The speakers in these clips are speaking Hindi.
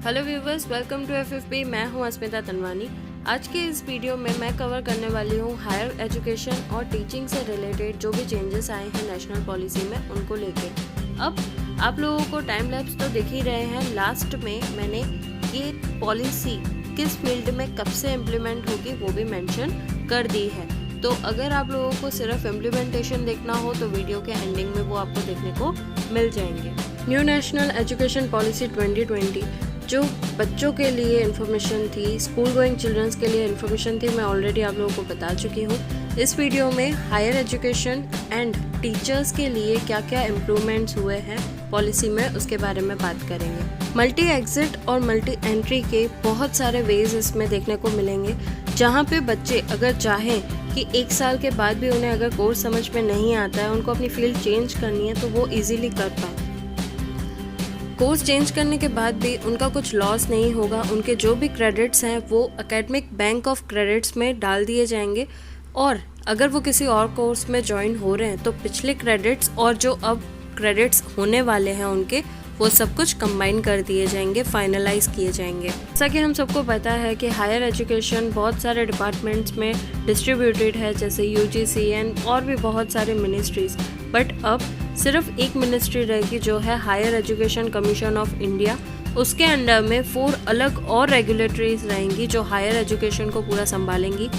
Hello viewers, welcome to FFP. मैं हूं अस्मिता तनवानी। आज के इस वीडियो में मैं कवर करने वाली हूं हायर एजुकेशन और टीचिंग से रिलेटेड जो भी चेंजेस आए हैं नेशनल पॉलिसी में, उनको लेके। अब आप लोगों को टाइम लैप्स तो दिख ही रहे हैं। लास्ट में मैंने ये पॉलिसी किस फील्ड में कब से इम्प्लीमेंट होगी वो भी मेंशन कर दी है। तो अगर आप लोगों को सिर्फ इम्प्लीमेंटेशन देखना हो तो वीडियो के एंडिंग में वो आपको देखने को मिल जाएंगे। न्यू नेशनल एजुकेशन पॉलिसी 2020 जो बच्चों के लिए इन्फॉर्मेशन थी, स्कूल गोइंग चिल्ड्रंस के लिए इन्फॉर्मेशन थी, मैं ऑलरेडी आप लोगों को बता चुकी हूँ। इस वीडियो में हायर एजुकेशन एंड टीचर्स के लिए क्या क्या इम्प्रूवमेंट्स हुए हैं पॉलिसी में, उसके बारे में बात करेंगे। मल्टी एग्जिट और मल्टी एंट्री के बहुत सारे वेज इसमें देखने को मिलेंगे, जहाँ पे बच्चे अगर चाहें कि 1 साल के बाद भी उन्हें अगर कोर्स समझ में नहीं आता है, उनको अपनी फील्ड चेंज करनी है, तो वो इजीली कर पाए। कोर्स चेंज करने के बाद भी उनका कुछ लॉस नहीं होगा। उनके जो भी क्रेडिट्स हैं वो एकेडमिक बैंक ऑफ क्रेडिट्स में डाल दिए जाएंगे, और अगर वो किसी और कोर्स में ज्वाइन हो रहे हैं तो पिछले क्रेडिट्स और जो अब क्रेडिट्स होने वाले हैं उनके, वो सब कुछ कंबाइन कर दिए जाएंगे, फाइनलाइज किए जाएंगे। जैसा कि हम सबको पता है कि हायर एजुकेशन बहुत सारे डिपार्टमेंट्स में डिस्ट्रीब्यूटेड है, जैसे यूजीसी एंड और भी बहुत सारे मिनिस्ट्रीज। बट अब सिर्फ एक मिनिस्ट्री रहेगी जो है higher education commission of India. उसके अंडर में 4 अलग और रेगुलेटरीज रहेंगी जो हायर एजुकेशन को पूरा संभालेंगी।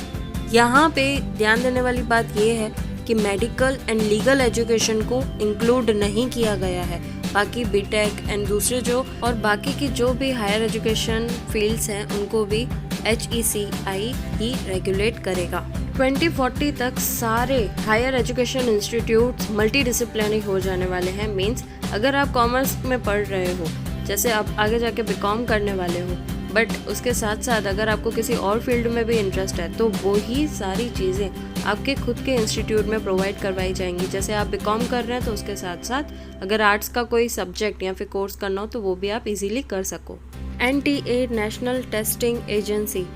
यहाँ पे ध्यान देने वाली बात ये है कि मेडिकल एंड लीगल एजुकेशन को इंक्लूड नहीं किया गया है। बाकी बीटेक एंड दूसरे जो और बाकी की जो भी हायर एजुकेशन फील्ड्स हैं उनको भी HECI ही रेगुलेट करेगा। 2040 तक सारे higher education institutes multi disciplinary हो जाने वाले हैं। मीन्स अगर आप कॉमर्स में पढ़ रहे हो, जैसे आप आगे जाके बीकॉम करने वाले हो, बट उसके साथ साथ अगर आपको किसी और फील्ड में भी इंटरेस्ट है तो वो ही सारी चीज़ें आपके खुद के इंस्टीट्यूट में प्रोवाइड करवाई जाएंगी। जैसे आप बीकॉम कर रहे हैं तो उसके साथ साथ अगर आर्ट्स का कोई सब्जेक्ट या फिर कोर्स करना हो तो वो भी आप इजीली कर सको। NTA नेशनल टेस्टिंग एजेंसी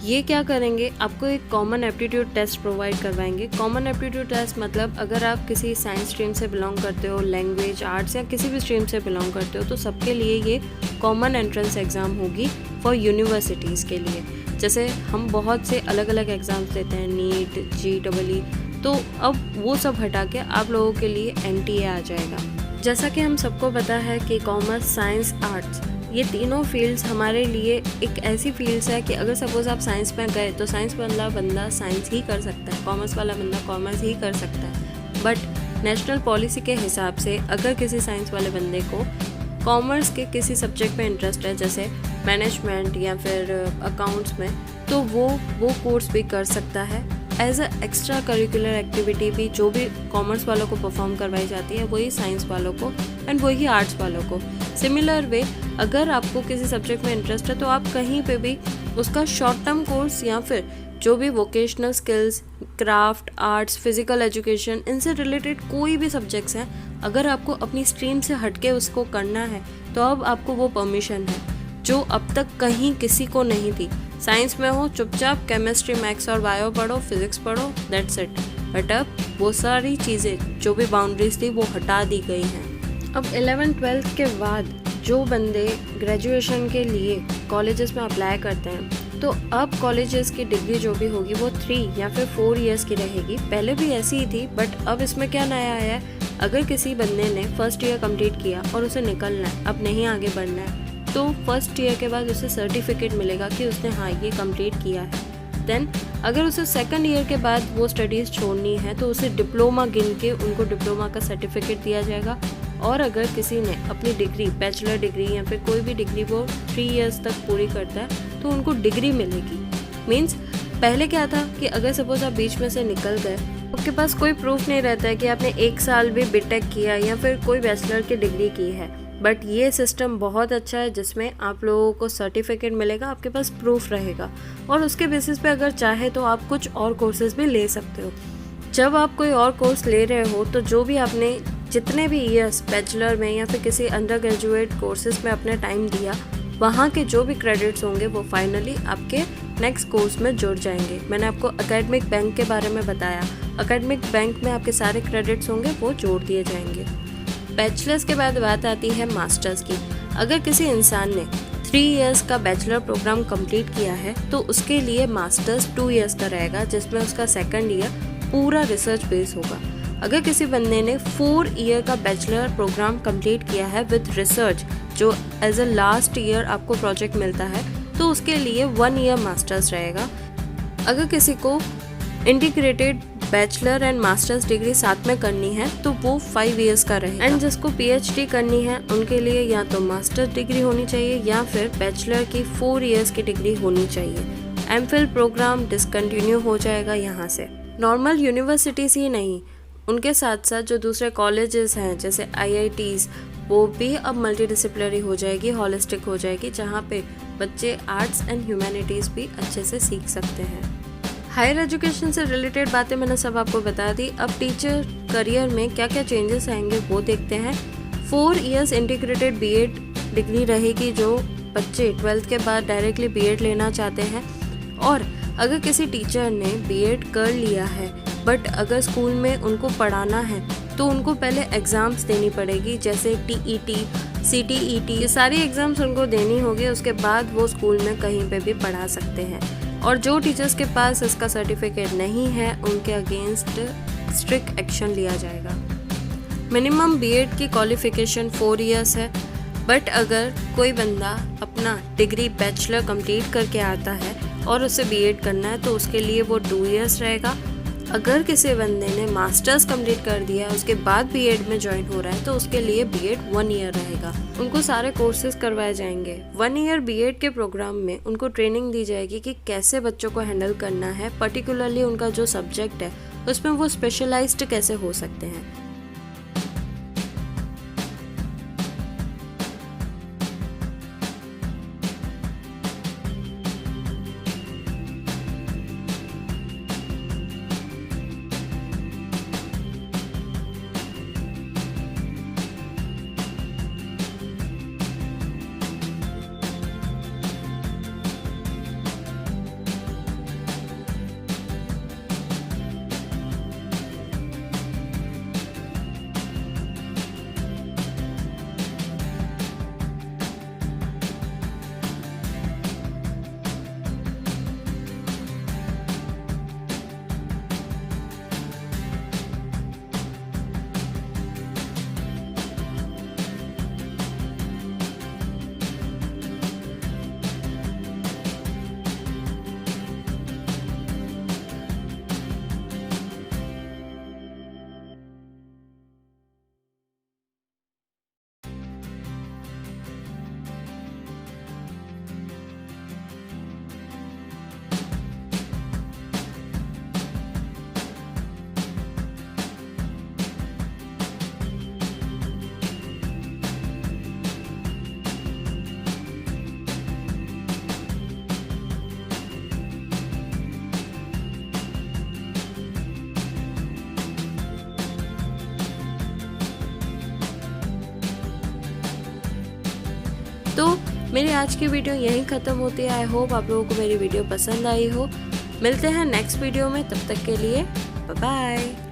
ये क्या करेंगे, आपको एक कॉमन एप्टीट्यूड टेस्ट प्रोवाइड करवाएंगे। कॉमन एप्टीट्यूड टेस्ट मतलब अगर आप किसी साइंस स्ट्रीम से बिलोंग करते हो, लैंग्वेज, आर्ट्स या किसी भी स्ट्रीम से बिलोंग करते हो, तो सबके लिए ये कॉमन एंट्रेंस एग्ज़ाम होगी फॉर यूनिवर्सिटीज़ के लिए। जैसे हम बहुत से अलग अलग एग्ज़ाम्स देते हैं, नीट, JEE, तो अब वो सब हटा के आप लोगों के लिए NTA आ जाएगा। जैसा कि हम सबको पता है कि कॉमर्स, साइंस, आर्ट्स ये तीनों फील्ड्स हमारे लिए एक ऐसी फील्ड्स है कि अगर सपोज आप साइंस में गए तो साइंस वाला बंदा साइंस ही कर सकता है, कॉमर्स वाला बंदा कॉमर्स ही कर सकता है। बट नेशनल पॉलिसी के हिसाब से अगर किसी साइंस वाले बंदे को कॉमर्स के किसी सब्जेक्ट में इंटरेस्ट है, जैसे मैनेजमेंट या फिर अकाउंट्स में, तो वो कोर्स भी कर सकता है। As a extra curricular activity भी जो भी कॉमर्स वालों को परफॉर्म करवाई जाती है वही साइंस वालों को एंड वही आर्ट्स वालों को। सिमिलर वे अगर आपको किसी सब्जेक्ट में इंटरेस्ट है तो आप कहीं पे भी उसका शॉर्ट टर्म कोर्स या फिर जो भी vocational skills, craft, arts, physical education, इनसे रिलेटेड कोई भी सब्जेक्ट्स हैं, अगर आपको अपनी स्ट्रीम से हटके उसको करना है तो अब आपको वो परमिशन है, जो अब तक कहीं किसी को नहीं थी। साइंस में हो चुपचाप केमिस्ट्री, मैथ्स और बायो पढ़ो, फिजिक्स पढ़ो, दैट्स इट। बट अब वो सारी चीज़ें जो भी बाउंड्रीज थी वो हटा दी गई हैं। अब 11th-12th के बाद जो बंदे ग्रेजुएशन के लिए कॉलेजेस में अप्लाई करते हैं, तो अब कॉलेजेस की डिग्री जो भी होगी वो 3 या फिर 4 ईयर्स की रहेगी। पहले भी ऐसी ही थी, बट अब इसमें क्या नया आया है, अगर किसी बंदे ने फर्स्ट ईयर कंप्लीट किया और उसे निकलना है, अब नहीं आगे बढ़ना है, तो फर्स्ट ईयर के बाद उसे सर्टिफिकेट मिलेगा कि उसने हाँ ये कंप्लीट किया है। देन अगर उसे सेकंड ईयर के बाद वो स्टडीज़ छोड़नी है तो उसे डिप्लोमा गिन के उनको डिप्लोमा का सर्टिफिकेट दिया जाएगा। और अगर किसी ने अपनी डिग्री, बैचलर डिग्री या फिर कोई भी डिग्री वो 3 इयर्स तक पूरी करता है तो उनको डिग्री मिलेगी। मीन्स पहले क्या था कि अगर सपोज आप बीच में से निकल गए, आपके पास कोई प्रूफ नहीं रहता है कि आपने 1 साल भी बीटेक किया या फिर कोई बैचलर की डिग्री की है। बट ये सिस्टम बहुत अच्छा है जिसमें आप लोगों को सर्टिफिकेट मिलेगा, आपके पास प्रूफ रहेगा, और उसके बेसिस पे अगर चाहे तो आप कुछ और कोर्सेज भी ले सकते हो। जब आप कोई और कोर्स ले रहे हो तो जो भी आपने जितने भी ईयर्स बैचलर में या फिर किसी अंडर ग्रेजुएट कोर्सेज में अपने टाइम दिया, वहाँ के जो भी क्रेडिट्स होंगे वो फाइनली आपके नेक्स्ट कोर्स में जुड़ जाएंगे। मैंने आपको एकेडमिक बैंक के बारे में बताया, एकेडमिक बैंक में आपके सारे क्रेडिट्स होंगे वो जोड़ दिए जाएंगे। बैचलर्स के बाद बात आती है मास्टर्स की। अगर किसी इंसान ने 3 इयर्स का बैचलर प्रोग्राम कंप्लीट किया है तो उसके लिए मास्टर्स 2 इयर्स का रहेगा, जिसमें उसका सेकंड ईयर पूरा रिसर्च बेस होगा। अगर किसी बंदे ने 4 ईयर का बैचलर प्रोग्राम कंप्लीट किया है विद रिसर्च, जो एज अ लास्ट ईयर आपको प्रोजेक्ट मिलता है, तो उसके लिए 1 ईयर मास्टर्स रहेगा। अगर किसी को integrated bachelor and masters degree साथ में करनी है तो वो 5 इयर्स का रहेगा। एंड जिसको PhD करनी है उनके लिए या तो मास्टर्स डिग्री होनी चाहिए या फिर बैचलर की 4 इयर्स की डिग्री होनी चाहिए। MPhil प्रोग्राम डिसकंटिन्यू हो जाएगा यहाँ से। नॉर्मल यूनिवर्सिटीज़ ही नहीं, उनके साथ साथ जो दूसरे कॉलेजेस हैं जैसे IITs, वो भी अब मल्टीडिसिप्लिनरी हो जाएगी, हॉलिस्टिक हो जाएगी, जहाँ पे बच्चे आर्ट्स एंड ह्यूमैनिटीज़ भी अच्छे से सीख सकते हैं। हायर एजुकेशन से रिलेटेड बातें मैंने सब आपको बता दी। अब टीचर करियर में क्या क्या चेंजेस आएंगे वो देखते हैं। 4 इयर्स इंटीग्रेटेड BEd डिग्री रहेगी, जो बच्चे 12th के बाद डायरेक्टली BEd लेना चाहते हैं। और अगर किसी टीचर ने BEd कर लिया है बट अगर स्कूल में उनको पढ़ाना है तो उनको पहले एग्ज़ाम्स देनी पड़ेगी, जैसे TET, CTET, ये सारी एग्ज़ाम्स उनको देनी होगी। उसके बाद वो स्कूल में कहीं पे भी पढ़ा सकते हैं। और जो टीचर्स के पास इसका सर्टिफिकेट नहीं है उनके अगेंस्ट स्ट्रिक्ट एक्शन लिया जाएगा। मिनिमम BEd की क्वालिफिकेशन 4 इयर्स है, बट अगर कोई बंदा अपना डिग्री बैचलर कंप्लीट करके आता है और उसे BEd करना है तो उसके लिए वो 2 इयर्स रहेगा। अगर किसी बंदे ने मास्टर्स कंप्लीट कर दिया है उसके बाद BEd में ज्वाइन हो रहा है तो उसके लिए BEd 1 ईयर रहेगा। उनको सारे कोर्सेज करवाए जाएंगे। 1 ईयर BEd के प्रोग्राम में उनको ट्रेनिंग दी जाएगी कि कैसे बच्चों को हैंडल करना है, पर्टिकुलरली उनका जो सब्जेक्ट है उसमें वो स्पेशलाइज्ड कैसे हो सकते हैं। तो मेरी आज की वीडियो यहीं ख़त्म होती है। आई होप आप लोगों को मेरी वीडियो पसंद आई हो। मिलते हैं नेक्स्ट वीडियो में, तब तक के लिए बाय बाय।